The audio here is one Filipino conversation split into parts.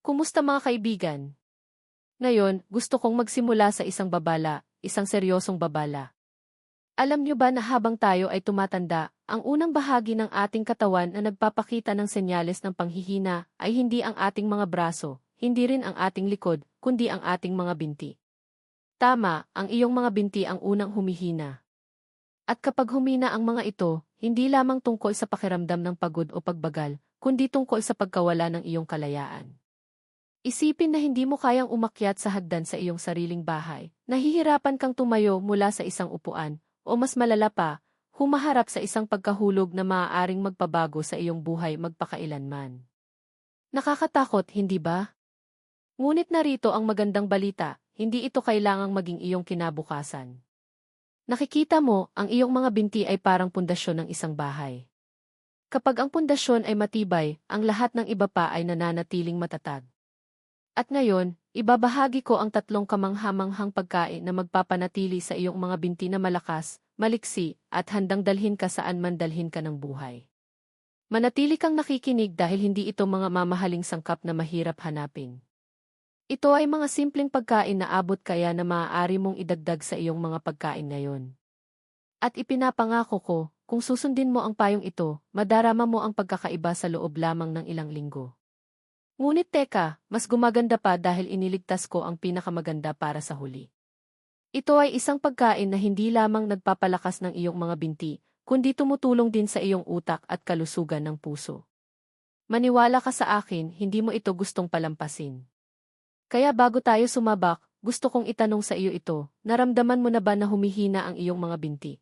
Kumusta mga kaibigan? Ngayon, gusto kong magsimula sa isang seryosong babala. Alam niyo ba na habang tayo ay tumatanda, ang unang bahagi ng ating katawan na nagpapakita ng senyales ng panghihina ay hindi ang ating mga braso, hindi rin ang ating likod, kundi ang ating mga binti. Tama, ang iyong mga binti ang unang humihina. At kapag humina ang mga ito, hindi lamang tungkol sa pakiramdam ng pagod o pagbagal, kundi tungkol sa pagkawala ng iyong kalayaan. Isipin na hindi mo kayang umakyat sa hagdan sa iyong sariling bahay, nahihirapan kang tumayo mula sa isang upuan, o mas malala pa, humaharap sa isang pagkahulog na maaaring magpabago sa iyong buhay magpakailanman. Nakakatakot, hindi ba? Ngunit narito ang magandang balita, hindi ito kailangang maging iyong kinabukasan. Nakikita mo, ang iyong mga binti ay parang pundasyon ng isang bahay. Kapag ang pundasyon ay matibay, ang lahat ng iba pa ay nananatiling matatag. At ngayon, ibabahagi ko ang 3 kamanghamanghang pagkain na magpapanatili sa iyong mga binti na malakas, maliksi, at handang dalhin ka saan man dalhin ka ng buhay. Manatili kang nakikinig dahil hindi ito mga mamahaling sangkap na mahirap hanapin. Ito ay mga simpleng pagkain na abot kaya na maaari mong idagdag sa iyong mga pagkain ngayon. At ipinapangako ko, kung susundin mo ang payong ito, madarama mo ang pagkakaiba sa loob lamang ng ilang linggo. Ngunit teka, mas gumaganda pa dahil iniligtas ko ang pinakamaganda para sa huli. Ito ay isang pagkain na hindi lamang nagpapalakas ng iyong mga binti, kundi tumutulong din sa iyong utak at kalusugan ng puso. Maniwala ka sa akin, hindi mo ito gustong palampasin. Kaya bago tayo sumabak, gusto kong itanong sa iyo ito, naramdaman mo na ba na humihina ang iyong mga binti?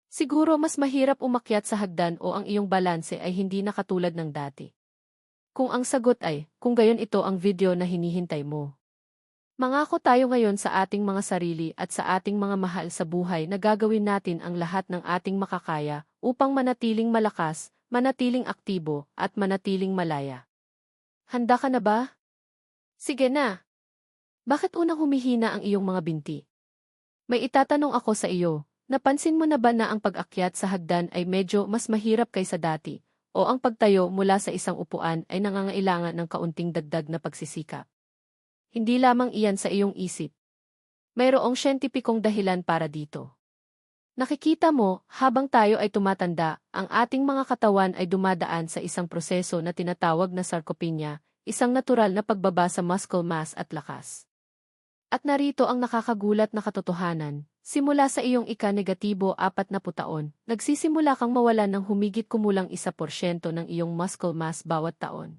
Siguro mas mahirap umakyat sa hagdan o ang iyong balanse ay hindi na katulad ng dati. Kung ang sagot ay, kung gayon ito ang video na hinihintay mo. Mangako tayo ngayon sa ating mga sarili at sa ating mga mahal sa buhay na gagawin natin ang lahat ng ating makakaya upang manatiling malakas, manatiling aktibo, at manatiling malaya. Handa ka na ba? Sige na! Bakit unang humihina ang iyong mga binti? May itatanong ako sa iyo, napansin mo na ba na ang pag-akyat sa hagdan ay medyo mas mahirap kaysa dati? O ang pagtayo mula sa isang upuan ay nangangailangan ng kaunting dagdag na pagsisikap. Hindi lamang iyan sa iyong isip. Mayroong siyentipikong dahilan para dito. Nakikita mo, habang tayo ay tumatanda, ang ating mga katawan ay dumadaan sa isang proseso na tinatawag na sarcopenia, isang natural na pagbaba sa muscle mass at lakas. At narito ang nakakagulat na katotohanan. Simula sa iyong ika-negatibo 40 taon, nagsisimula kang mawalan ng humigit kumulang 1% ng iyong muscle mass bawat taon.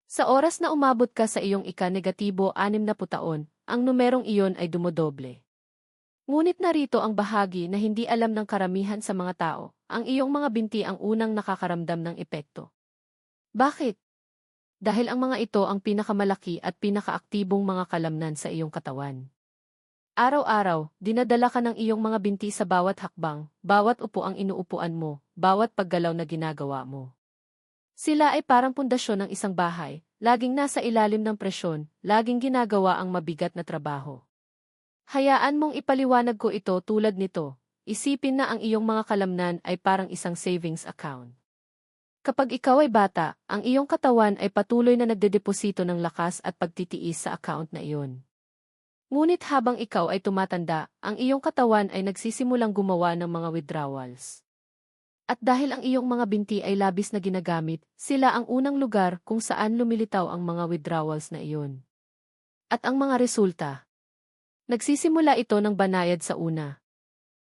Sa oras na umabot ka sa iyong ika-negatibo 60 taon, ang numerong iyon ay dumodoble. Ngunit narito ang bahagi na hindi alam ng karamihan sa mga tao, ang iyong mga binti ang unang nakakaramdam ng epekto. Bakit? Dahil ang mga ito ang pinakamalaki at pinakaaktibong mga kalamnan sa iyong katawan. Araw-araw, dinadala ka ng iyong mga binti sa bawat hakbang, bawat upo ang inuupuan mo, bawat paggalaw na ginagawa mo. Sila ay parang pundasyon ng isang bahay, laging nasa ilalim ng presyon, laging ginagawa ang mabigat na trabaho. Hayaan mong ipaliwanag ko ito tulad nito, isipin na ang iyong mga kalamnan ay parang isang savings account. Kapag ikaw ay bata, ang iyong katawan ay patuloy na nagdedeposito ng lakas at pagtitiis sa account na iyon. Ngunit habang ikaw ay tumatanda, ang iyong katawan ay nagsisimulang gumawa ng mga withdrawals. At dahil ang iyong mga binti ay labis na ginagamit, sila ang unang lugar kung saan lumilitaw ang mga withdrawals na iyon. At ang mga resulta. Nagsisimula ito ng banayad sa una.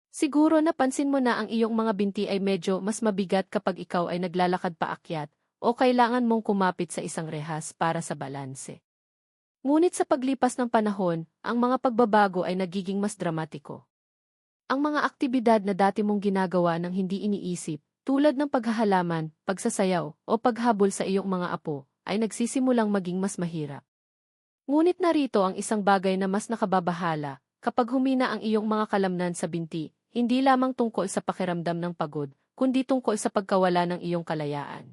Siguro napansin mo na ang iyong mga binti ay medyo mas mabigat kapag ikaw ay naglalakad paakyat o kailangan mong kumapit sa isang rehas para sa balanse. Ngunit sa paglipas ng panahon, ang mga pagbabago ay nagiging mas dramatiko. Ang mga aktibidad na dati mong ginagawa ng hindi iniisip, tulad ng paghahalaman, pagsasayaw, o paghabol sa iyong mga apo, ay nagsisimulang maging mas mahirap. Ngunit narito ang isang bagay na mas nakababahala, kapag humina ang iyong mga kalamnan sa binti, hindi lamang tungkol sa pakiramdam ng pagod, kundi tungkol sa pagkawala ng iyong kalayaan.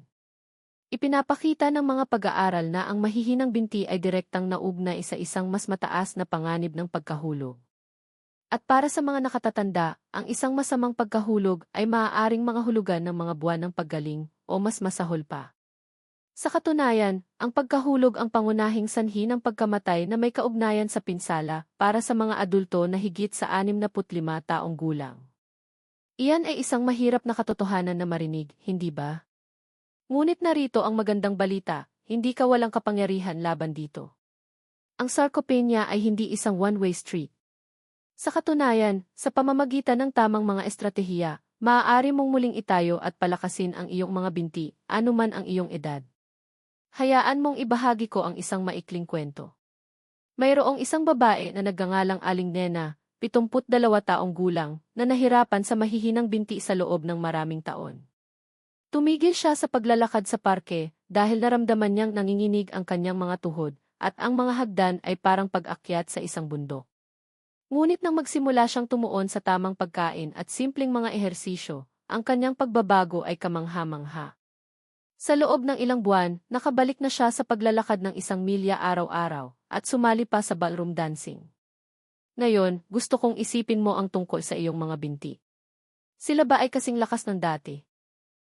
Ipinapakita ng mga pag-aaral na ang mahihinang binti ay direktang naugnay sa isang mas mataas na panganib ng pagkahulog. At para sa mga nakatatanda, ang isang masamang pagkahulog ay maaaring mga hulugan ng mga buwan ng paggaling o mas masahol pa. Sa katunayan, ang pagkahulog ang pangunahing sanhi ng pagkamatay na may kaugnayan sa pinsala para sa mga adulto na higit sa 65 taong gulang. Iyan ay isang mahirap na katotohanan na marinig, hindi ba? Ngunit narito ang magandang balita, hindi ka walang kapangyarihan laban dito. Ang sarcopenia ay hindi isang one-way street. Sa katunayan, sa pamamagitan ng tamang mga estratehiya, maaari mong muling itayo at palakasin ang iyong mga binti, anuman ang iyong edad. Hayaan mong ibahagi ko ang isang maikling kwento. Mayroong isang babae na nagngangalang Aling Nena, 72 taong gulang, na nahirapan sa mahihinang binti sa loob ng maraming taon. Tumigil siya sa paglalakad sa parke dahil naramdaman niyang nanginginig ang kanyang mga tuhod at ang mga hagdan ay parang pag-akyat sa isang bundok. Ngunit nang magsimula siyang tumuon sa tamang pagkain at simpleng mga ehersisyo, ang kanyang pagbabago ay kamangha-mangha. Sa loob ng ilang buwan, nakabalik na siya sa paglalakad ng 1 milya araw-araw at sumali pa sa ballroom dancing. Ngayon, gusto kong isipin mo ang tungkol sa iyong mga binti. Sila ba ay kasing lakas ng dati?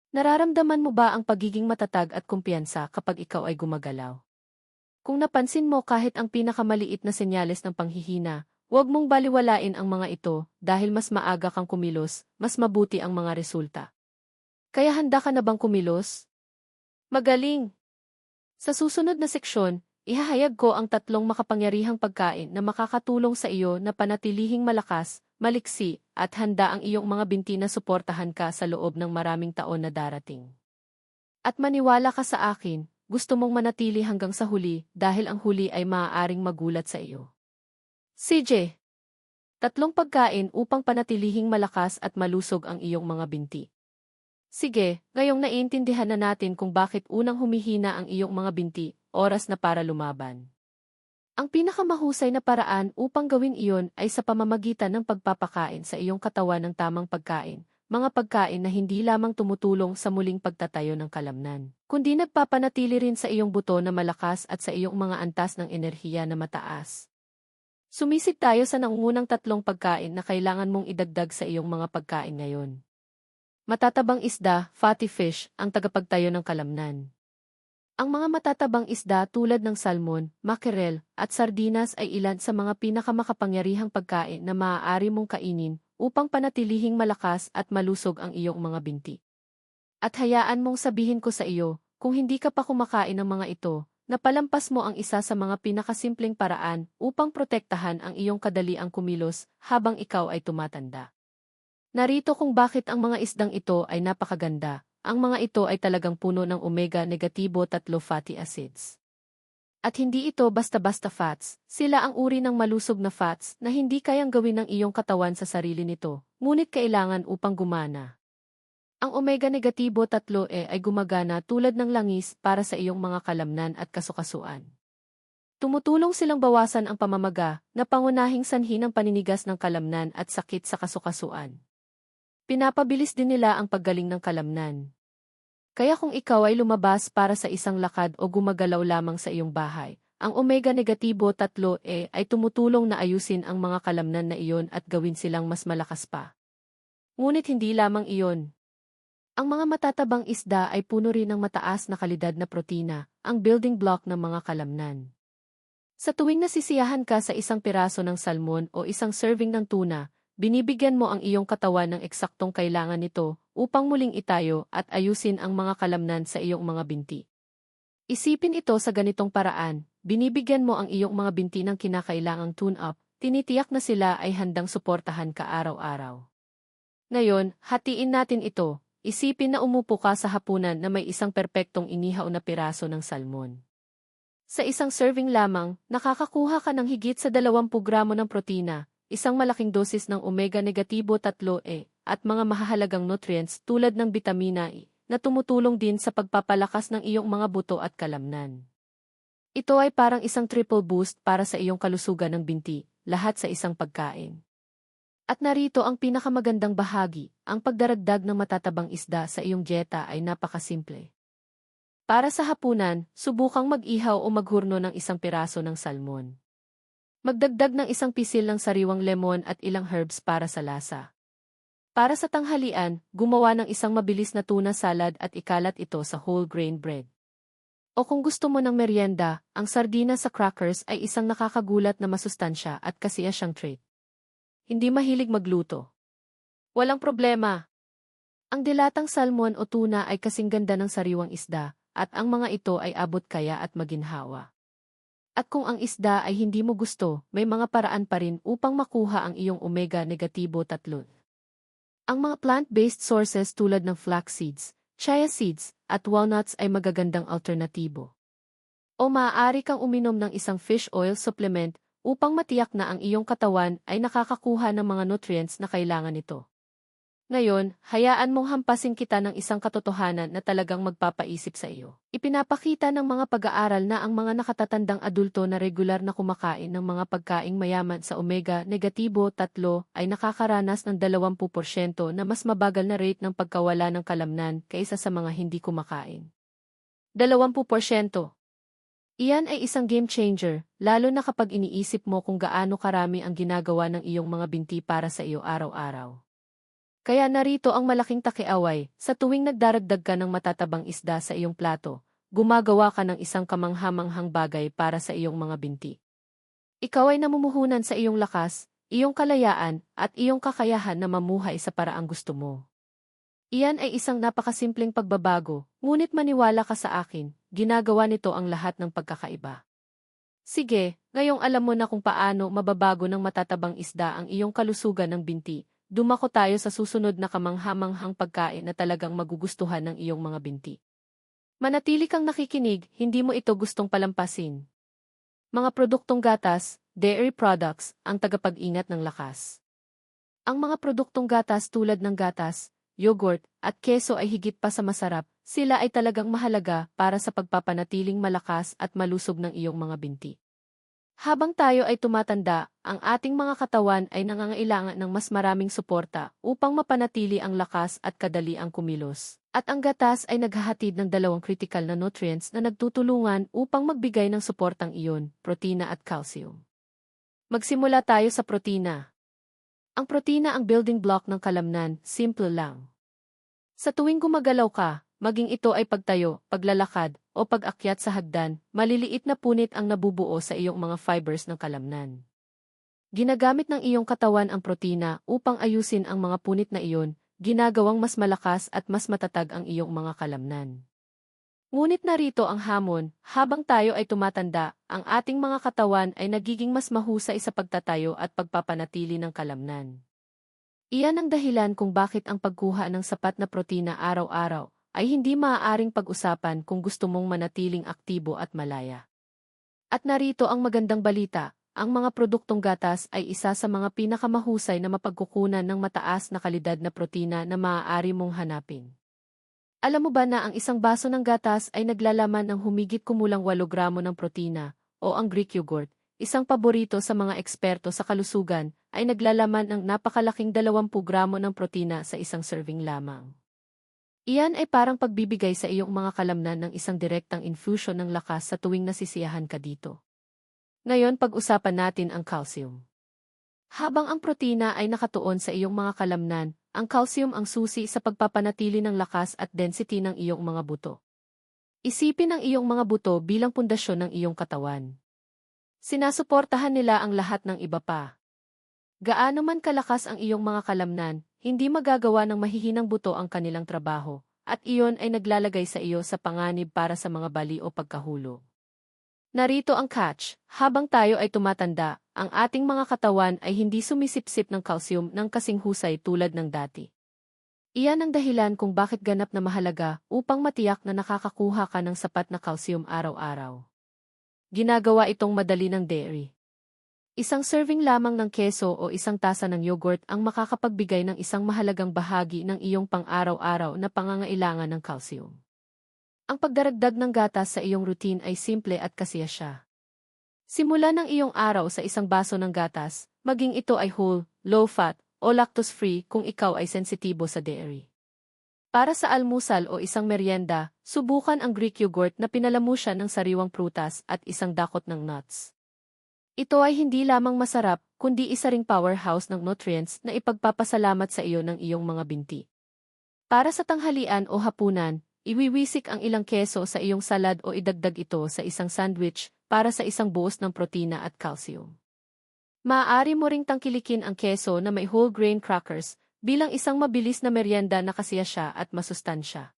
Nararamdaman mo ba ang pagiging matatag at kumpiyansa kapag ikaw ay gumagalaw? Kung napansin mo kahit ang pinakamaliit na senyales ng panghihina, huwag mong baliwalain ang mga ito dahil mas maaga kang kumilos, mas mabuti ang mga resulta. Kaya handa ka na bang kumilos? Magaling! Sa susunod na seksyon, ihahayag ko ang 3 makapangyarihang pagkain na makakatulong sa iyo na panatilihing malakas, maliksi, at handa ang iyong mga binti na suportahan ka sa loob ng maraming taon na darating. At maniwala ka sa akin, gusto mong manatili hanggang sa huli dahil ang huli ay maaaring magulat sa iyo. CJ. 3 pagkain upang panatilihing malakas at malusog ang iyong mga binti. Sige, ngayong naiintindihan na natin kung bakit unang humihina ang iyong mga binti, oras na para lumaban. Ang pinakamahusay na paraan upang gawin iyon ay sa pamamagitan ng pagpapakain sa iyong katawan ng tamang pagkain, mga pagkain na hindi lamang tumutulong sa muling pagtatayo ng kalamnan, kundi nagpapanatili rin sa iyong buto na malakas at sa iyong mga antas ng enerhiya na mataas. Sumisid tayo sa nangungunang 3 pagkain na kailangan mong idagdag sa iyong mga pagkain ngayon. Matatabang isda, fatty fish, ang tagapagtayo ng kalamnan. Ang mga matatabang isda tulad ng salmon, mackerel, at sardinas ay ilan sa mga pinakamakapangyarihang pagkain na maaari mong kainin upang panatilihing malakas at malusog ang iyong mga binti. At hayaan mong sabihin ko sa iyo, kung hindi ka pa kumakain ng mga ito, napalampas mo ang isa sa mga pinakasimpleng paraan upang protektahan ang iyong kadaliang kumilos habang ikaw ay tumatanda. Narito kung bakit ang mga isdang ito ay napakaganda. Ang mga ito ay talagang puno ng omega-3 fatty acids. At hindi ito basta-basta fats, sila ang uri ng malusog na fats na hindi kayang gawin ng iyong katawan sa sarili nito, ngunit kailangan upang gumana. Ang omega-3 ay gumagana tulad ng langis para sa iyong mga kalamnan at kasukasuan. Tumutulong silang bawasan ang pamamaga na pangunahing sanhi ng paninigas ng kalamnan at sakit sa kasukasuan. Pinapabilis din nila ang paggaling ng kalamnan. Kaya kung ikaw ay lumabas para sa isang lakad o gumagalaw lamang sa iyong bahay, ang omega-3 ay tumutulong na ayusin ang mga kalamnan na iyon at gawin silang mas malakas pa. Ngunit hindi lamang iyon. Ang mga matatabang isda ay puno rin ng mataas na kalidad na protina, ang building block ng mga kalamnan. Sa tuwing nasisiyahan ka sa isang piraso ng salmon o isang serving ng tuna, binibigyan mo ang iyong katawan ng eksaktong kailangan nito upang muling itayo at ayusin ang mga kalamnan sa iyong mga binti. Isipin ito sa ganitong paraan, binibigyan mo ang iyong mga binti ng kinakailangang tune-up, tinitiyak na sila ay handang suportahan ka araw-araw. Ngayon, hatiin natin ito, isipin na umupo ka sa hapunan na may isang perpektong inihaw na piraso ng salmon. Sa isang serving lamang, nakakakuha ka ng higit sa 20 gramo ng protina, isang malaking dosis ng omega-3 at mga mahahalagang nutrients tulad ng bitamina E, na tumutulong din sa pagpapalakas ng iyong mga buto at kalamnan. Ito ay parang isang triple boost para sa iyong kalusugan ng binti, lahat sa isang pagkain. At narito ang pinakamagandang bahagi, ang pagdaragdag ng matatabang isda sa iyong dieta ay napakasimple. Para sa hapunan, subukang mag-ihaw o maghurno ng isang piraso ng salmon. Magdagdag ng isang pisil ng sariwang lemon at ilang herbs para sa lasa. Para sa tanghalian, gumawa ng isang mabilis na tuna salad at ikalat ito sa whole grain bread. O kung gusto mo ng merienda, ang sardinas sa crackers ay isang nakakagulat na masustansya at kasiya siyang treat. Hindi mahilig magluto. Walang problema. Ang dilatang salmon o tuna ay kasing ganda ng sariwang isda, at ang mga ito ay abot kaya at maginhawa. At kung ang isda ay hindi mo gusto, may mga paraan pa rin upang makuha ang iyong omega-3. Ang mga plant-based sources tulad ng flax seeds, chia seeds, at walnuts ay magagandang alternatibo. O maaari kang uminom ng isang fish oil supplement upang matiyak na ang iyong katawan ay nakakakuha ng mga nutrients na kailangan nito. Ngayon, hayaan mong hampasin kita ng isang katotohanan na talagang magpapaisip sa iyo. Ipinapakita ng mga pag-aaral na ang mga nakatatandang adulto na regular na kumakain ng mga pagkaing mayaman sa omega-3 ay nakakaranas ng 20% na mas mabagal na rate ng pagkawala ng kalamnan kaysa sa mga hindi kumakain. 20%. Iyan ay isang game changer, lalo na kapag iniisip mo kung gaano karami ang ginagawa ng iyong mga binti para sa iyo araw-araw. Kaya narito ang malaking takiaway, sa tuwing nagdaragdag ka ng matatabang isda sa iyong plato, gumagawa ka ng isang kamanghamanghang bagay para sa iyong mga binti. Ikaw ay namumuhunan sa iyong lakas, iyong kalayaan, at iyong kakayahan na mamuhay sa paraang gusto mo. Iyan ay isang napakasimpleng pagbabago, ngunit maniwala ka sa akin, ginagawa nito ang lahat ng pagkakaiba. Sige, ngayong alam mo na kung paano mababago ng matatabang isda ang iyong kalusugan ng binti. Dumako tayo sa susunod na kamanghamanghang pagkain na talagang magugustuhan ng iyong mga binti. Manatili kang nakikinig, hindi mo ito gustong palampasin. Mga produktong gatas, dairy products, ang tagapag-ingat ng lakas. Ang mga produktong gatas tulad ng gatas, yogurt, at keso ay higit pa sa masarap, sila ay talagang mahalaga para sa pagpapanatiling malakas at malusog ng iyong mga binti. Habang tayo ay tumatanda, ang ating mga katawan ay nangangailangan ng mas maraming suporta upang mapanatili ang lakas at kadaliang kumilos. At ang gatas ay naghahatid ng dalawang critical na nutrients na nagtutulungan upang magbigay ng suportang iyon, protina at calcium. Magsimula tayo sa protina. Ang protina ang building block ng kalamnan, simple lang. Sa tuwing gumagalaw ka, maging ito ay pagtayo, paglalakad, o pag-akyat sa hagdan, maliliit na punit ang nabubuo sa iyong mga fibers ng kalamnan. Ginagamit ng iyong katawan ang protina upang ayusin ang mga punit na iyon, ginagawang mas malakas at mas matatag ang iyong mga kalamnan. Ngunit narito ang hamon, habang tayo ay tumatanda, ang ating mga katawan ay nagiging mas mahusay sa pagtatayo at pagpapanatili ng kalamnan. Iyan ang dahilan kung bakit ang pagkuha ng sapat na protina araw-araw ay hindi maaaring pag-usapan kung gusto mong manatiling aktibo at malaya. At narito ang magandang balita, ang mga produktong gatas ay isa sa mga pinakamahusay na mapagkukunan ng mataas na kalidad na protina na maaari mong hanapin. Alam mo ba na ang isang baso ng gatas ay naglalaman ng humigit kumulang 8 gramo ng protina, o ang Greek yogurt, isang paborito sa mga eksperto sa kalusugan, ay naglalaman ng napakalaking 20 gramo ng protina sa isang serving lamang. Iyan ay parang pagbibigay sa iyong mga kalamnan ng isang direktang infusion ng lakas sa tuwing nasisiyahan ka dito. Ngayon pag-usapan natin ang calcium. Habang ang protina ay nakatuon sa iyong mga kalamnan, ang calcium ang susi sa pagpapanatili ng lakas at density ng iyong mga buto. Isipin ang iyong mga buto bilang pundasyon ng iyong katawan. Sinasuportahan nila ang lahat ng iba pa. Gaano man kalakas ang iyong mga kalamnan, hindi magagawa ng mahihinang buto ang kanilang trabaho, at iyon ay naglalagay sa iyo sa panganib para sa mga bali o pagkahulog. Narito ang catch, habang tayo ay tumatanda, ang ating mga katawan ay hindi sumisipsip ng calcium ng kasing husay tulad ng dati. Iyan ang dahilan kung bakit ganap na mahalaga upang matiyak na nakakakuha ka ng sapat na calcium araw-araw. Ginagawa itong madali ng dairy. Isang serving lamang ng keso o isang tasa ng yogurt ang makakapagbigay ng isang mahalagang bahagi ng iyong pang-araw-araw na pangangailangan ng calcium. Ang pagdaragdag ng gatas sa iyong routine ay simple at kasiya siya. Simula ng iyong araw sa isang baso ng gatas, maging ito ay whole, low-fat, o lactose-free kung ikaw ay sensitibo sa dairy. Para sa almusal o isang merienda, subukan ang Greek yogurt na pinalamusya ng sariwang prutas at isang dakot ng nuts. Ito ay hindi lamang masarap, kundi isa ring powerhouse ng nutrients na ipagpapasalamat sa iyo ng iyong mga binti. Para sa tanghalian o hapunan, iwiwisik ang ilang keso sa iyong salad o idagdag ito sa isang sandwich para sa isang buhos ng protina at calcium. Maaari mo ring tangkilikin ang keso na may whole grain crackers bilang isang mabilis na merienda na kasiya siya at masustansya.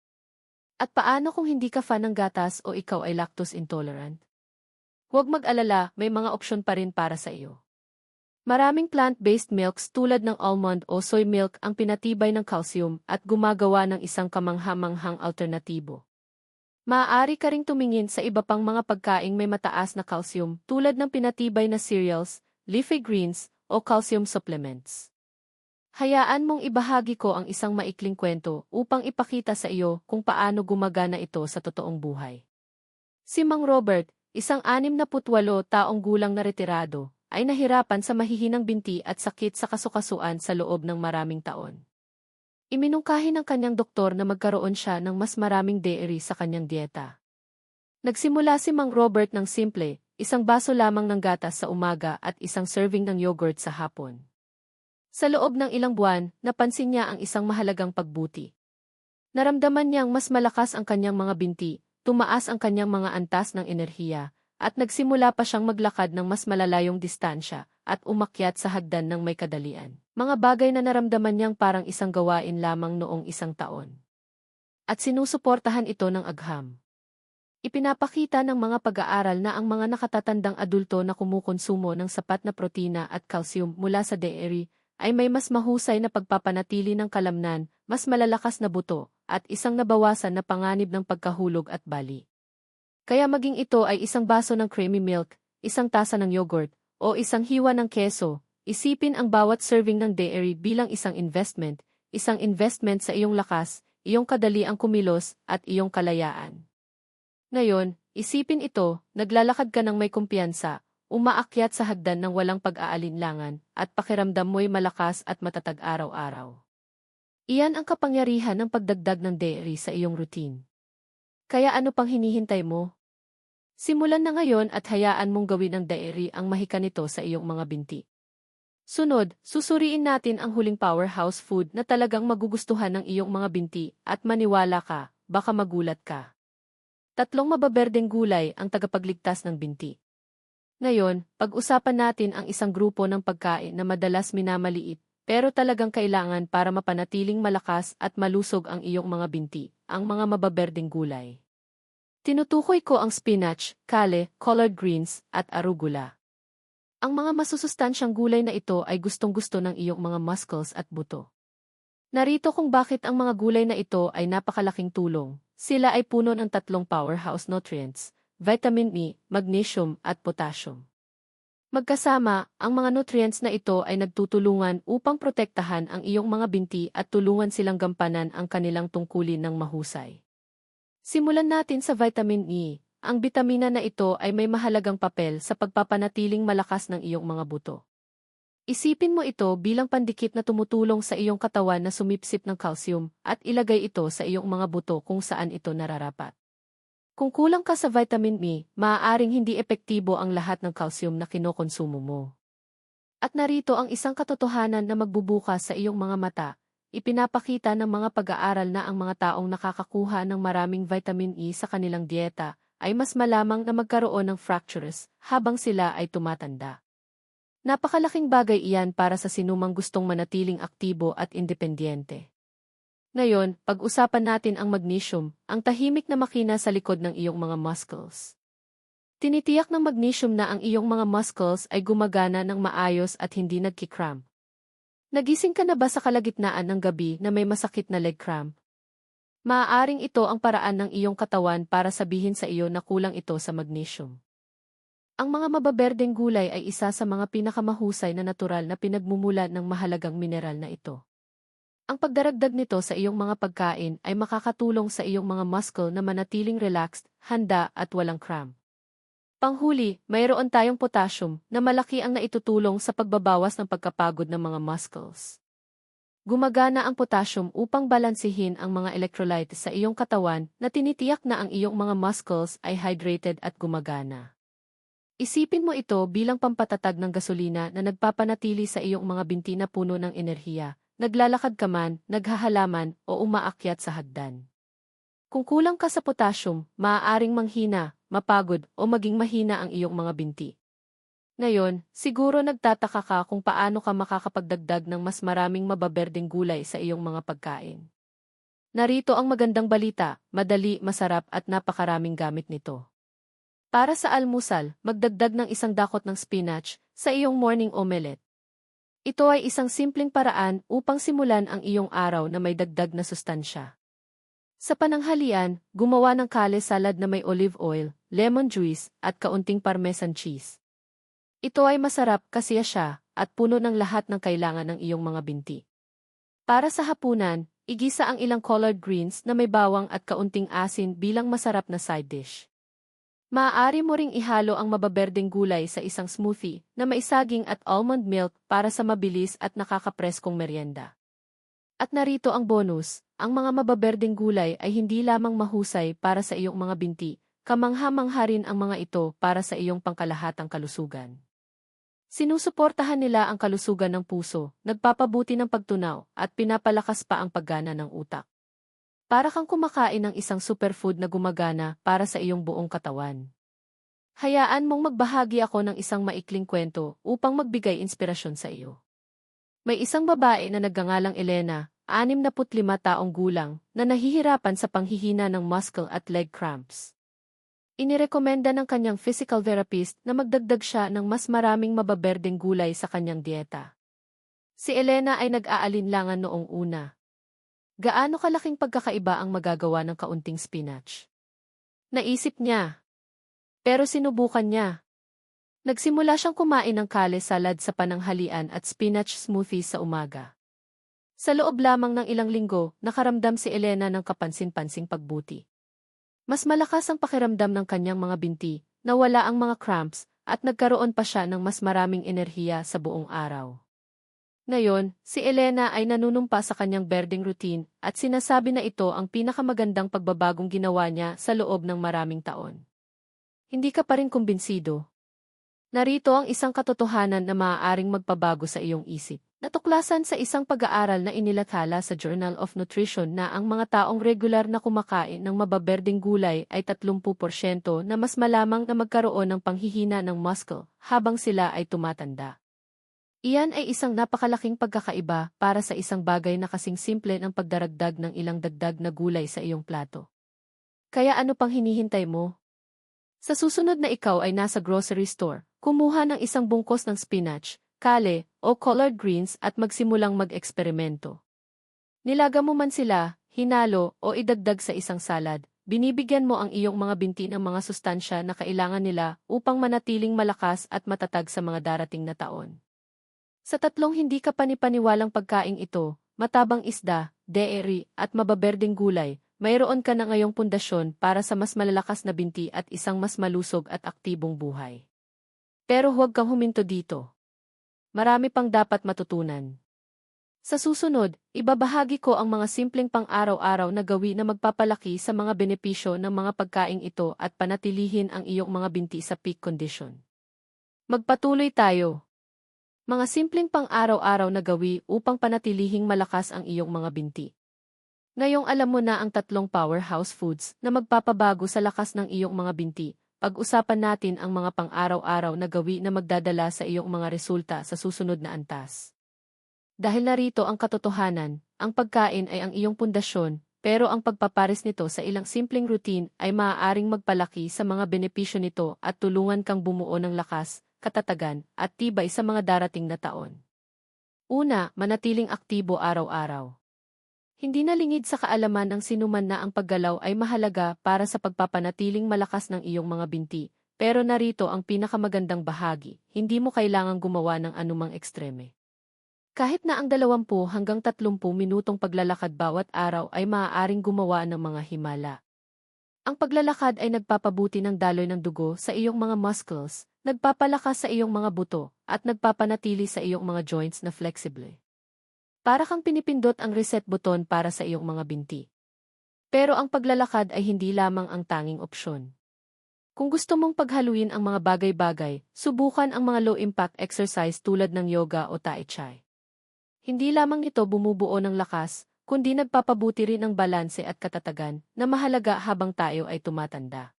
At paano kung hindi ka fan ng gatas o ikaw ay lactose intolerant? Huwag mag-alala, may mga opsyon pa rin para sa iyo. Maraming plant-based milks tulad ng almond o soy milk ang pinatibay ng calcium at gumagawa ng isang kamangha-manghang alternatibo. Maaari ka ring tumingin sa iba pang mga pagkaing may mataas na calcium tulad ng pinatibay na cereals, leafy greens, o calcium supplements. Hayaan mong ibahagi ko ang isang maikling kwento upang ipakita sa iyo kung paano gumagana ito sa totoong buhay. Si Mang Robert, isang 68 taong gulang na retirado, ay nahirapan sa mahihinang binti at sakit sa kasukasuan sa loob ng maraming taon. Iminungkahi ng kanyang doktor na magkaroon siya ng mas maraming dairy sa kanyang dieta. Nagsimula si Mang Robert ng simple, isang baso lamang ng gatas sa umaga at isang serving ng yogurt sa hapon. Sa loob ng ilang buwan, napansin niya ang isang mahalagang pagbuti. Naramdaman niyang mas malakas ang kanyang mga binti, tumaas ang kanyang mga antas ng enerhiya, at nagsimula pa siyang maglakad ng mas malalayong distansya at umakyat sa hagdan ng may kadalian. Mga bagay na naramdaman niyang parang isang gawain lamang noong isang taon. At sinusuportahan ito ng agham. Ipinapakita ng mga pag-aaral na ang mga nakatatandang adulto na kumukonsumo ng sapat na protina at calcium mula sa dairy ay may mas mahusay na pagpapanatili ng kalamnan, mas malalakas na buto, at isang nabawasan na panganib ng pagkahulog at bali. Kaya maging ito ay isang baso ng creamy milk, isang tasa ng yogurt, o isang hiwa ng keso, isipin ang bawat serving ng dairy bilang isang investment sa iyong lakas, iyong kadaliang kumilos, at iyong kalayaan. Ngayon, isipin ito, naglalakad ka ng may kumpiyansa, umaakyat sa hagdan ng walang pag-aalinlangan, at pakiramdam mo'y malakas at matatag araw-araw. Iyan ang kapangyarihan ng pagdagdag ng dairy sa iyong routine. Kaya ano pang hinihintay mo? Simulan na ngayon at hayaan mong gawin ng dairy ang mahika nito sa iyong mga binti. Sunod, susuriin natin ang huling powerhouse food na talagang magugustuhan ng iyong mga binti at maniwala ka, baka magulat ka. 3 mababerdeng gulay ang tagapagligtas ng binti. Ngayon, pag-usapan natin ang isang grupo ng pagkain na madalas minamaliit, pero talagang kailangan para mapanatiling malakas at malusog ang iyong mga binti, ang mga mababerdeng gulay. Tinutukoy ko ang spinach, kale, collard greens, at arugula. Ang mga masusustansyang gulay na ito ay gustong-gusto ng iyong mga muscles at buto. Narito kung bakit ang mga gulay na ito ay napakalaking tulong. Sila ay puno ng 3 powerhouse nutrients, vitamin E, magnesium, at potassium. Magkasama, ang mga nutrients na ito ay nagtutulungan upang protektahan ang iyong mga binti at tulungan silang gampanan ang kanilang tungkulin ng mahusay. Simulan natin sa vitamin E. Ang bitamina na ito ay may mahalagang papel sa pagpapanatiling malakas ng iyong mga buto. Isipin mo ito bilang pandikit na tumutulong sa iyong katawan na sumipsip ng calcium at ilagay ito sa iyong mga buto kung saan ito nararapat. Kung kulang ka sa vitamin E, maaaring hindi epektibo ang lahat ng calcium na kinokonsumo mo. At narito ang isang katotohanan na magbubukas sa iyong mga mata. Ipinapakita ng mga pag-aaral na ang mga taong nakakakuha ng maraming vitamin E sa kanilang dieta ay mas malamang na magkaroon ng fractures habang sila ay tumatanda. Napakalaking bagay iyan para sa sinumang gustong manatiling aktibo at independyente. Ngayon, pag-usapan natin ang magnesium, ang tahimik na makina sa likod ng iyong mga muscles. Tinitiyak ng magnesium na ang iyong mga muscles ay gumagana ng maayos at hindi nagkikramp. Nagising ka na ba sa kalagitnaan ng gabi na may masakit na leg cramp? Maaaring ito ang paraan ng iyong katawan para sabihin sa iyo na kulang ito sa magnesium. Ang mga mababerdeng gulay ay isa sa mga pinakamahusay na natural na pinagmumulan ng mahalagang mineral na ito. Ang pagdaragdag nito sa iyong mga pagkain ay makakatulong sa iyong mga muscle na manatiling relaxed, handa at walang cramp. Panghuli, mayroon tayong potassium na malaki ang naitutulong sa pagbabawas ng pagkapagod ng mga muscles. Gumagana ang potassium upang balansihin ang mga electrolytes sa iyong katawan na tinitiyak na ang iyong mga muscles ay hydrated at gumagana. Isipin mo ito bilang pampatatag ng gasolina na nagpapanatili sa iyong mga binti na puno ng enerhiya, naglalakad ka man, naghahalaman, o umaakyat sa hagdan. Kung kulang ka sa potassium, maaaring manghina, mapagod o maging mahina ang iyong mga binti. Ngayon, siguro nagtataka ka kung paano ka makakapagdagdag ng mas maraming mababerdeng gulay sa iyong mga pagkain. Narito ang magandang balita, madali, masarap at napakaraming gamit nito. Para sa almusal, magdagdag ng isang dakot ng spinach sa iyong morning omelette. Ito ay isang simpleng paraan upang simulan ang iyong araw na may dagdag na sustansya. Sa pananghalian, gumawa ng kale salad na may olive oil, lemon juice, at kaunting parmesan cheese. Ito ay masarap kasi siya at puno ng lahat ng kailangan ng iyong mga binti. Para sa hapunan, igisa ang ilang collard greens na may bawang at kaunting asin bilang masarap na side dish. Maaari mo ring ihalo ang mababerdeng gulay sa isang smoothie na may saging at almond milk para sa mabilis at nakakapreskong merienda. At narito ang bonus, ang mga mababerdeng gulay ay hindi lamang mahusay para sa iyong mga binti, kamangha-mangha rin ang mga ito para sa iyong pangkalahatang kalusugan. Sinusuportahan nila ang kalusugan ng puso, nagpapabuti ng pagtunaw, at pinapalakas pa ang paggana ng utak. Para kang kumakain ng isang superfood na gumagana para sa iyong buong katawan. Hayaan mong magbahagi ako ng isang maikling kwento upang magbigay inspirasyon sa iyo. May isang babae na nagngangalang Elena, 65 taong gulang, na nahihirapan sa panghihina ng muscle at leg cramps. Inirekomenda ng kanyang physical therapist na magdagdag siya ng mas maraming mababerdeng gulay sa kanyang dieta. Si Elena ay nag-aalinlangan noong una. Gaano kalaking pagkakaiba ang magagawa ng kaunting spinach? Naisip niya. Pero sinubukan niya. Nagsimula siyang kumain ng kale salad sa pananghalian at spinach smoothie sa umaga. Sa loob lamang ng ilang linggo, nakaramdam si Elena ng kapansin-pansing pagbuti. Mas malakas ang pakiramdam ng kanyang mga binti, nawala ang mga cramps, at nagkaroon pa siya ng mas maraming enerhiya sa buong araw. Ngayon, si Elena ay nanunumpa sa kanyang berdeng routine at sinasabi na ito ang pinakamagandang pagbabagong ginawa niya sa loob ng maraming taon. Hindi ka pa rin kumbinsido? Narito ang isang katotohanan na maaaring magpabago sa iyong isip. Natuklasan sa isang pag-aaral na inilathala sa Journal of Nutrition na ang mga taong regular na kumakain ng mababerdeng gulay ay 30% na mas malamang na magkaroon ng panghihina ng muscle habang sila ay tumatanda. Iyan ay isang napakalaking pagkakaiba para sa isang bagay na kasing simple ng pagdaragdag ng ilang dagdag na gulay sa iyong plato. Kaya ano pang hinihintay mo? Sa susunod na ikaw ay nasa grocery store, kumuha ng isang bungkos ng spinach, kale, o collard greens at magsimulang mag-eksperimento. Nilaga mo man sila, hinalo, o idagdag sa isang salad, binibigyan mo ang iyong mga binti ng mga sustansya na kailangan nila upang manatiling malakas at matatag sa mga darating na taon. Sa tatlong hindi ka panipaniwalang pagkaing ito, matabang isda, dairy, at mababerdeng gulay, mayroon ka na ngayong pundasyon para sa mas malalakas na binti at isang mas malusog at aktibong buhay. Pero huwag kang huminto dito. Marami pang dapat matutunan. Sa susunod, ibabahagi ko ang mga simpleng pang-araw-araw na gawin na magpapalaki sa mga benepisyo ng mga pagkaing ito at panatilihin ang iyong mga binti sa peak condition. Magpatuloy tayo. Mga simpleng pang-araw-araw na gawi upang panatilihing malakas ang iyong mga binti. Ngayong alam mo na ang tatlong powerhouse foods na magpapabago sa lakas ng iyong mga binti, pag-usapan natin ang mga pang-araw-araw na gawi na magdadala sa iyong mga resulta sa susunod na antas. Dahil narito ang katotohanan, ang pagkain ay ang iyong pundasyon, pero ang pagpapares nito sa ilang simpleng routine ay maaaring magpalaki sa mga benepisyo nito at tulungan kang bumuo ng lakas, katatagan, at tibay sa mga darating na taon. Una, manatiling aktibo araw-araw. Hindi na lingid sa kaalaman ang sinuman na ang paggalaw ay mahalaga para sa pagpapanatiling malakas ng iyong mga binti, pero narito ang pinakamagandang bahagi, hindi mo kailangang gumawa ng anumang ekstreme. Kahit na ang 20 hanggang 30 minutong paglalakad bawat araw ay maaaring gumawa ng mga himala. Ang paglalakad ay nagpapabuti ng daloy ng dugo sa iyong mga muscles, nagpapalakas sa iyong mga buto, at nagpapanatili sa iyong mga joints na flexible. Para kang pinipindot ang reset button para sa iyong mga binti. Pero ang paglalakad ay hindi lamang ang tanging opsyon. Kung gusto mong paghaluin ang mga bagay-bagay, subukan ang mga low-impact exercise tulad ng yoga o tai chi. Hindi lamang ito bumubuo ng lakas, kundi nagpapabuti rin ng balanse at katatagan na mahalaga habang tayo ay tumatanda.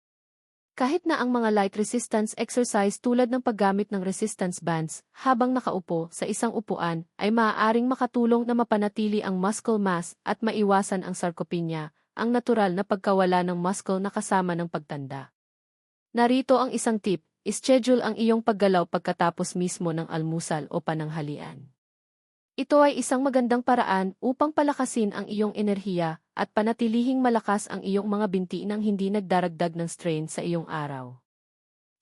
Kahit na ang mga light resistance exercise tulad ng paggamit ng resistance bands habang nakaupo sa isang upuan ay maaaring makatulong na mapanatili ang muscle mass at maiwasan ang sarcopenia, ang natural na pagkawala ng muscle na kasama ng pagtanda. Narito ang isang tip, schedule ang iyong paggalaw pagkatapos mismo ng almusal o pananghalian. Ito ay isang magandang paraan upang palakasin ang iyong enerhiya at panatilihing malakas ang iyong mga binti nang hindi nagdaragdag ng strain sa iyong araw.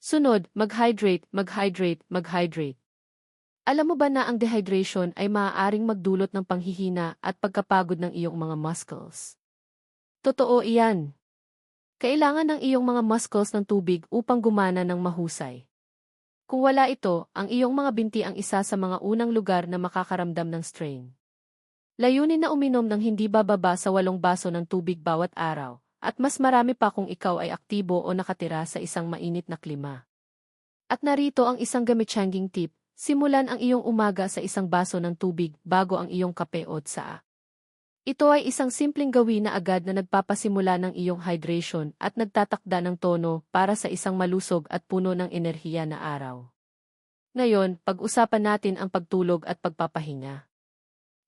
Sunod, mag-hydrate, mag-hydrate, mag-hydrate. Alam mo ba na ang dehydration ay maaaring magdulot ng panghihina at pagkapagod ng iyong mga muscles? Totoo iyan. Kailangan ng iyong mga muscles ng tubig upang gumana ng mahusay. Kung wala ito, ang iyong mga binti ang isa sa mga unang lugar na makakaramdam ng strain. Layunin na uminom ng hindi bababa sa 8 baso ng tubig bawat araw, at mas marami pa kung ikaw ay aktibo o nakatira sa isang mainit na klima. At narito ang isang gamit-changing tip, simulan ang iyong umaga sa isang baso ng tubig bago ang iyong kape o tsaa. Ito ay isang simpleng gawin na agad na nagpapasimula ng iyong hydration at nagtatakda ng tono para sa isang malusog at puno ng enerhiya na araw. Ngayon, pag-usapan natin ang pagtulog at pagpapahinga.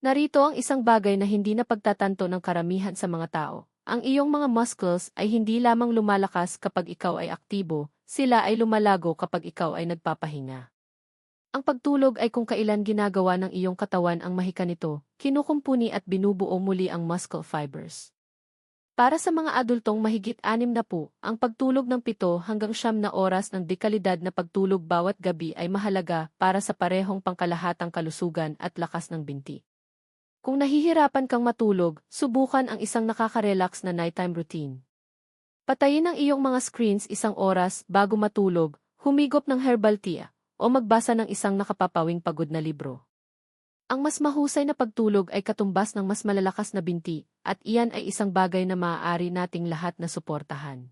Narito ang isang bagay na hindi napagtatanto ng karamihan sa mga tao. Ang iyong mga muscles ay hindi lamang lumalakas kapag ikaw ay aktibo, sila ay lumalago kapag ikaw ay nagpapahinga. Ang pagtulog ay kung kailan ginagawa ng iyong katawan ang mahika nito, kinukumpuni at binubuo muli ang muscle fibers. Para sa mga adultong mahigit 60, ang pagtulog ng 7 hanggang 9 na oras ng dekalidad na pagtulog bawat gabi ay mahalaga para sa parehong pangkalahatang kalusugan at lakas ng binti. Kung nahihirapan kang matulog, subukan ang isang nakaka-relax na nighttime routine. Patayin ang iyong mga screens 1 oras bago matulog, humigop ng herbal tea, o magbasa ng isang nakapapawing pagod na libro. Ang mas mahusay na pagtulog ay katumbas ng mas malalakas na binti, at iyan ay isang bagay na maaari nating lahat na suportahan.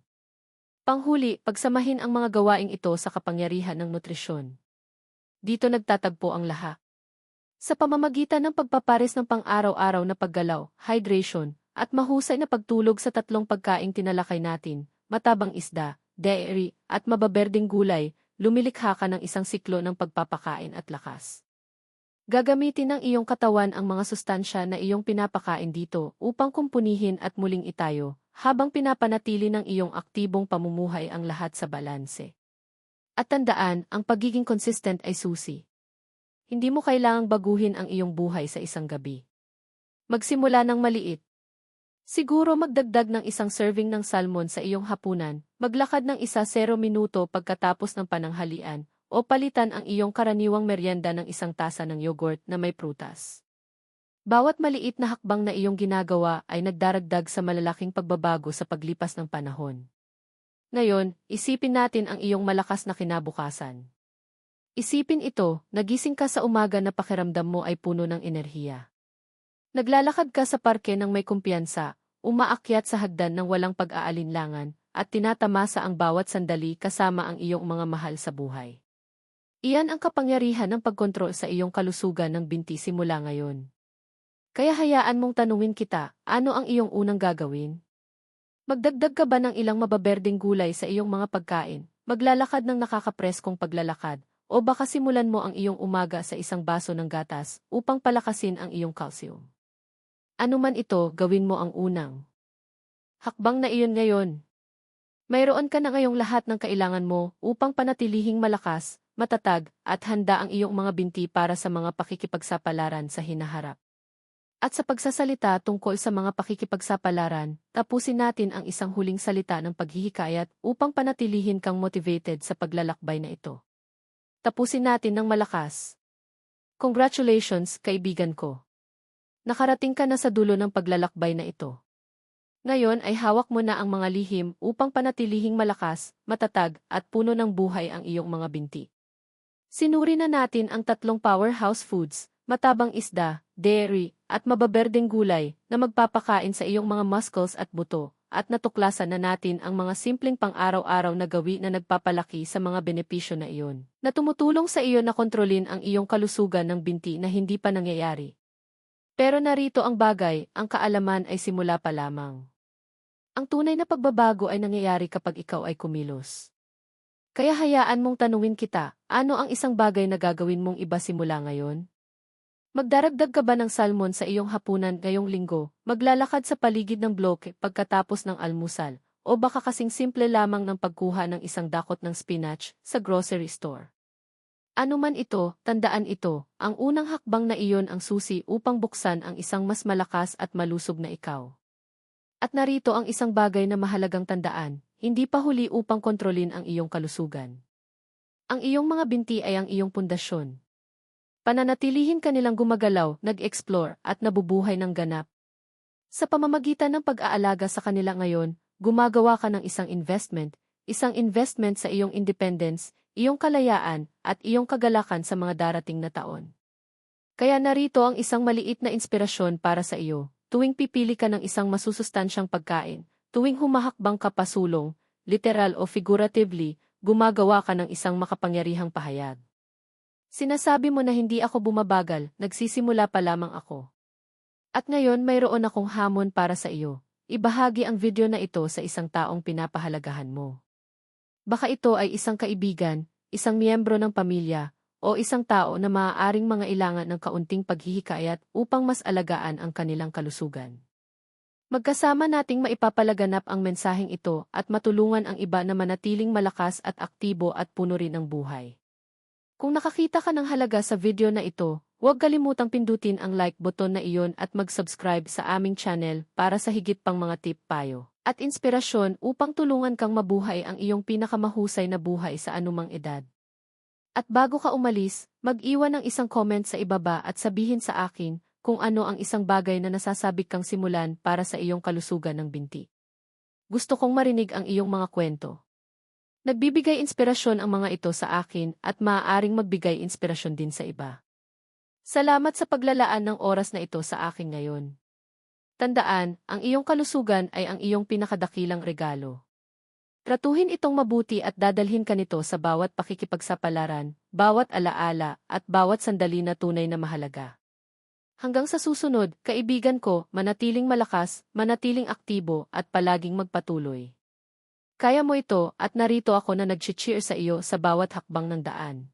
Panghuli, pagsamahin ang mga gawaing ito sa kapangyarihan ng nutrisyon. Dito nagtatagpo ang lahat. Sa pamamagitan ng pagpapares ng pang-araw-araw na paggalaw, hydration, at mahusay na pagtulog sa 3 pagkaing tinalakay natin, matabang isda, dairy, at mababerdeng gulay, lumilikha ka ng isang siklo ng pagpapakain at lakas. Gagamitin ng iyong katawan ang mga sustansya na iyong pinapakain dito upang kumpunihin at muling itayo, habang pinapanatili ng iyong aktibong pamumuhay ang lahat sa balanse. At tandaan, ang pagiging consistent ay susi. Hindi mo kailangang baguhin ang iyong buhay sa isang gabi. Magsimula ng maliit. Siguro magdagdag ng 1 serving ng salmon sa iyong hapunan, maglakad ng 0 minuto pagkatapos ng pananghalian, o palitan ang iyong karaniwang merienda ng 1 tasa ng yogurt na may prutas. Bawat maliit na hakbang na iyong ginagawa ay nagdaragdag sa malalaking pagbabago sa paglipas ng panahon. Ngayon, isipin natin ang iyong malakas na kinabukasan. Isipin ito, nagising ka sa umaga na pakiramdam mo ay puno ng enerhiya. Naglalakad ka sa parke ng may kumpiyansa, umaakyat sa hagdan ng walang pag-aalinlangan, at tinatamasa ang bawat sandali kasama ang iyong mga mahal sa buhay. Iyan ang kapangyarihan ng pagkontrol sa iyong kalusugan ng binti simula ngayon. Kaya hayaan mong tanungin kita, ano ang iyong unang gagawin? Magdagdag ka ba ng ilang mababerdeng gulay sa iyong mga pagkain, maglalakad ng nakakapreskong paglalakad, o baka simulan mo ang iyong umaga sa 1 baso ng gatas upang palakasin ang iyong calcium? Ano man ito, gawin mo ang unang hakbang na iyon ngayon. Mayroon ka na ngayong lahat ng kailangan mo upang panatilihing malakas, matatag, at handa ang iyong mga binti para sa mga pakikipagsapalaran sa hinaharap. At sa pagsasalita tungkol sa mga pakikipagsapalaran, tapusin natin ang isang huling salita ng paghihikayat upang panatilihin kang motivated sa paglalakbay na ito. Tapusin natin ng malakas. Congratulations, kaibigan ko. Nakarating ka na sa dulo ng paglalakbay na ito. Ngayon ay hawak mo na ang mga lihim upang panatilihing malakas, matatag, at puno ng buhay ang iyong mga binti. Sinuri na natin ang 3 powerhouse foods, matabang isda, dairy, at mababerdeng gulay na magpapakain sa iyong mga muscles at buto, at natuklasan na natin ang mga simpleng pang-araw-araw na gawi na nagpapalaki sa mga benepisyo na iyon, na tumutulong sa iyo na kontrolin ang iyong kalusugan ng binti na hindi pa nangyayari. Pero narito ang bagay, ang kaalaman ay simula pa lamang. Ang tunay na pagbabago ay nangyayari kapag ikaw ay kumilos. Kaya hayaan mong tanungin kita, ano ang isang bagay na gagawin mong iba simula ngayon? Magdaragdag ka ba ng salmon sa iyong hapunan ngayong linggo, maglalakad sa paligid ng bloke pagkatapos ng almusal, o baka kasing simple lamang ng pagkuha ng isang dakot ng spinach sa grocery store? Ano man ito, tandaan ito, ang unang hakbang na iyon ang susi upang buksan ang isang mas malakas at malusog na ikaw. At narito ang isang bagay na mahalagang tandaan, hindi pa huli upang kontrolin ang iyong kalusugan. Ang iyong mga binti ay ang iyong pundasyon. Pananatilihin kanilang gumagalaw, nag-explore, at nabubuhay ng ganap. Sa pamamagitan ng pag-aalaga sa kanila ngayon, gumagawa ka ng isang investment sa iyong independence, iyong kalayaan, at iyong kagalakan sa mga darating na taon. Kaya narito ang isang maliit na inspirasyon para sa iyo. Tuwing pipili ka ng isang masusustansyang pagkain, tuwing humahakbang ka pasulong, literal o figuratively, gumagawa ka ng isang makapangyarihang pahayag. Sinasabi mo na hindi ako bumabagal, nagsisimula pa lamang ako. At ngayon mayroon akong hamon para sa iyo. Ibahagi ang video na ito sa isang taong pinapahalagahan mo. Baka ito ay isang kaibigan, isang miyembro ng pamilya, o isang tao na maaaring mangailangan ng kaunting paghihikayat upang mas alagaan ang kanilang kalusugan. Magkasama nating maipapalaganap ang mensaheng ito at matulungan ang iba na manatiling malakas at aktibo at puno rin ng buhay. Kung nakakita ka ng halaga sa video na ito, huwag kalimutang pindutin ang like button na iyon at mag-subscribe sa aming channel para sa higit pang mga tip, payo, at inspirasyon upang tulungan kang mabuhay ang iyong pinakamahusay na buhay sa anumang edad. At bago ka umalis, mag-iwan ng isang comment sa ibaba at sabihin sa akin kung ano ang isang bagay na nasasabik kang simulan para sa iyong kalusugan ng binti. Gusto kong marinig ang iyong mga kwento. Nagbibigay inspirasyon ang mga ito sa akin at maaaring magbigay inspirasyon din sa iba. Salamat sa paglalaan ng oras na ito sa akin ngayon. Tandaan, ang iyong kalusugan ay ang iyong pinakadakilang regalo. Tratuhin itong mabuti at dadalhin ka nito sa bawat pakikipagsapalaran, bawat alaala, at bawat sandali na tunay na mahalaga. Hanggang sa susunod, kaibigan ko, manatiling malakas, manatiling aktibo, at palaging magpatuloy. Kaya mo ito at narito ako na nag-cheer sa iyo sa bawat hakbang ng daan.